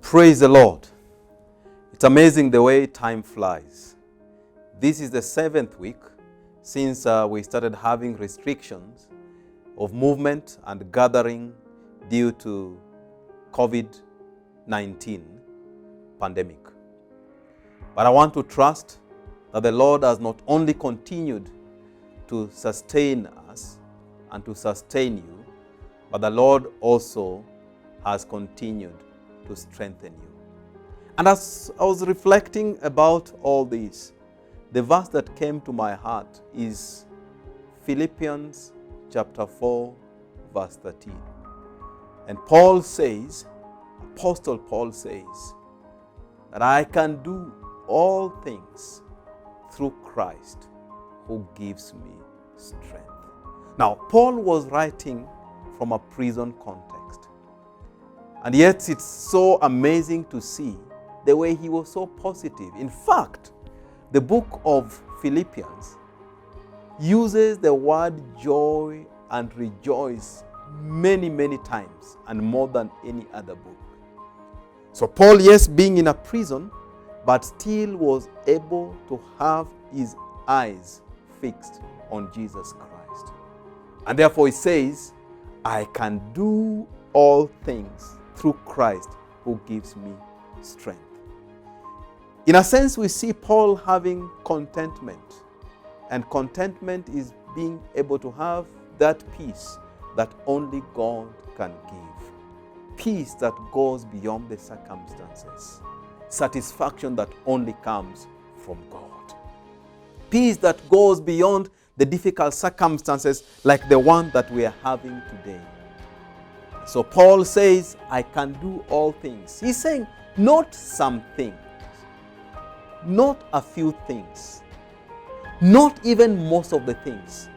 Praise the Lord. It's amazing the way time flies. This is the 7th week since we started having restrictions of movement and gathering due to COVID-19 pandemic. But I want to trust that the Lord has not only continued to sustain us and to sustain you, but the Lord also has continued to strengthen you. And as I was reflecting about all this, the verse that came to my heart is Philippians chapter 4, verse 13. And Paul says, Apostle Paul says, that I can do all things through Christ who gives me strength. Now, Paul was writing from a prison context. And yet it's so amazing to see the way he was so positive. In fact, the book of Philippians uses the word joy and rejoice many, many times and more than any other book. So Paul, yes, being in a prison, but still was able to have his eyes fixed on Jesus Christ. And therefore he says, I can do all things through Christ who gives me strength. In a sense, we see Paul having contentment. And contentment is being able to have that peace that only God can give. Peace that goes beyond the circumstances. Satisfaction that only comes from God. Peace that goes beyond the difficult circumstances like the one that we are having today. So Paul says, I can do all things. He's saying, not some things, not a few things, not even most of the things,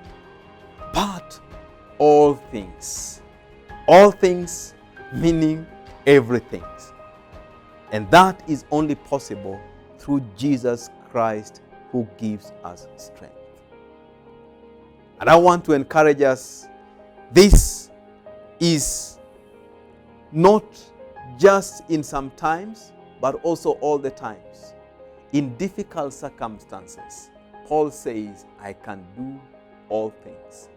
but all things. All things meaning everything. And that is only possible through Jesus Christ who gives us strength. And I want to encourage us, this is not just in some times, but also all the times. In difficult circumstances, Paul says, I can do all things.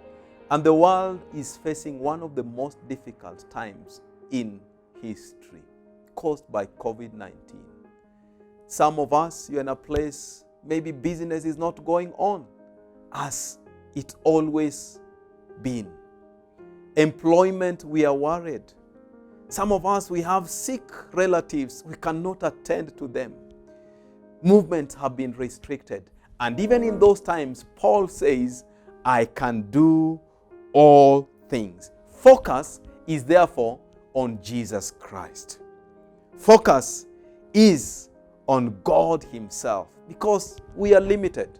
And the world is facing one of the most difficult times in history, caused by COVID-19. Some of us, you're in a place, maybe business is not going on as it always been. Employment, we are worried. Some of us, we have sick relatives, we cannot attend to them. Movements have been restricted. And even in those times, Paul says, I can do all things. Focus is therefore on Jesus Christ. Focus is on God Himself, because we are limited.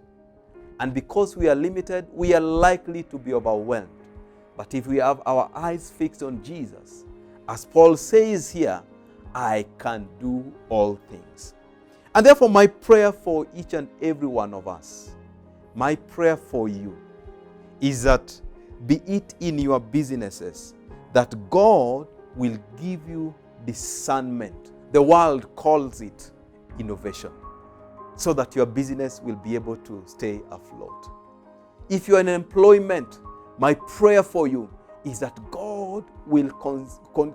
And because we are limited, we are likely to be overwhelmed. But if we have our eyes fixed on Jesus, as Paul says here, I can do all things. And therefore my prayer for each and every one of us, my prayer for you is that, be it in your businesses, that God will give you discernment. The world calls it innovation, so that your business will be able to stay afloat. If you're in employment, my prayer for you is that God will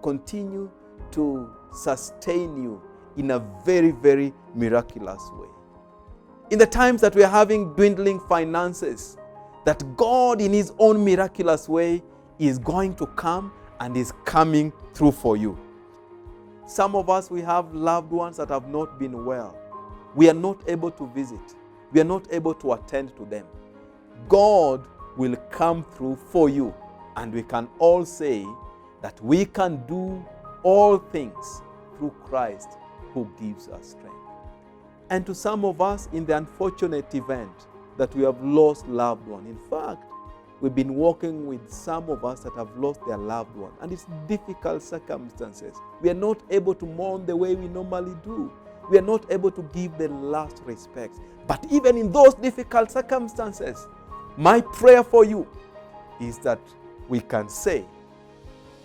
continue to sustain you in a very, very miraculous way. In the times that we are having dwindling finances, that God in His own miraculous way is going to come and is coming through for you. Some of us, we have loved ones that have not been well. We are not able to visit. We are not able to attend to them. God will come through for you. And we can all say that we can do all things through Christ who gives us strength. And to some of us, in the unfortunate event that we have lost loved one, in fact, we've been walking with some of us that have lost their loved one, and it's difficult circumstances. We are not able to mourn the way we normally do. We are not able to give the last respect. But even in those difficult circumstances, my prayer for you is that we can say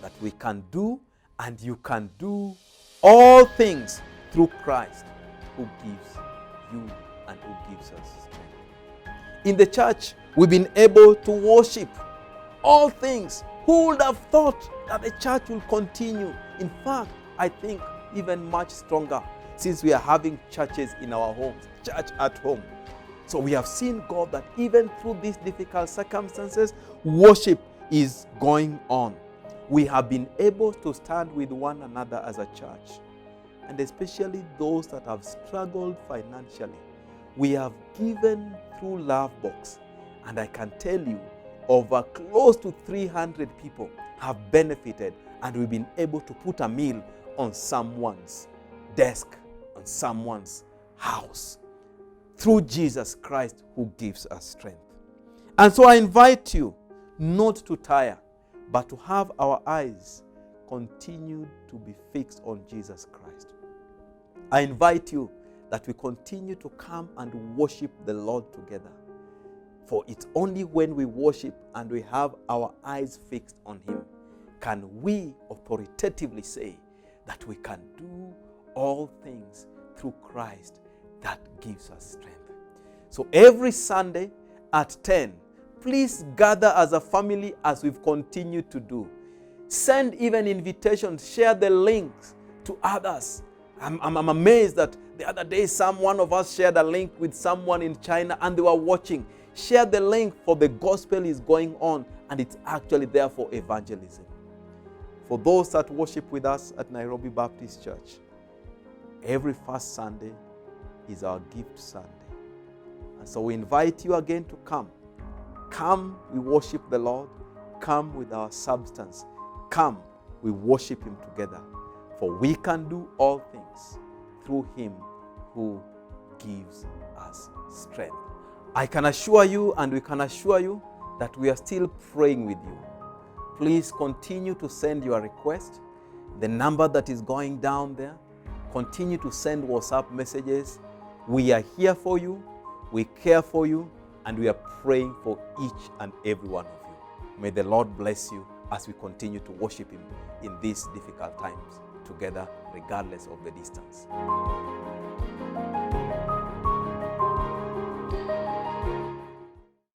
that we can do, and you can do all things through Christ who gives you and who gives us strength. In the church, we've been able to worship all things. Who would have thought that the church will continue? In fact, I think even much stronger since we are having churches in our homes, church at home. So we have seen God that even through these difficult circumstances, worship is going on. We have been able to stand with one another as a church, and especially those that have struggled financially. We have given through Love Box, and I can tell you, over close to 300 people have benefited, and we've been able to put a meal on someone's desk, on someone's house, through Jesus Christ who gives us strength. And so I invite you not to tire, but to have our eyes continue to be fixed on Jesus Christ. I invite you that we continue to come and worship the Lord together. For it's only when we worship and we have our eyes fixed on Him can we authoritatively say that we can do all things through Christ that gives us strength. So every Sunday at 10, please gather as a family as we've continued to do. Send even invitations, share the links to others. I'm amazed that the other day one of us shared a link with someone in China and they were watching. Share the link, for the gospel is going on and it's actually there for evangelism. For those that worship with us at Nairobi Baptist Church, every first Sunday is our gift Sunday. And so we invite you again to come. Come, we worship the Lord. Come with our substance. Come, we worship Him together. For we can do all things through Him who gives us strength. I can assure you, and we can assure you, that we are still praying with you. Please continue to send your request. The number that is going down there. Continue to send WhatsApp messages. We are here for you. We care for you. And we are praying for each and every one of you. May the Lord bless you as we continue to worship Him in these difficult times together, regardless of the distance.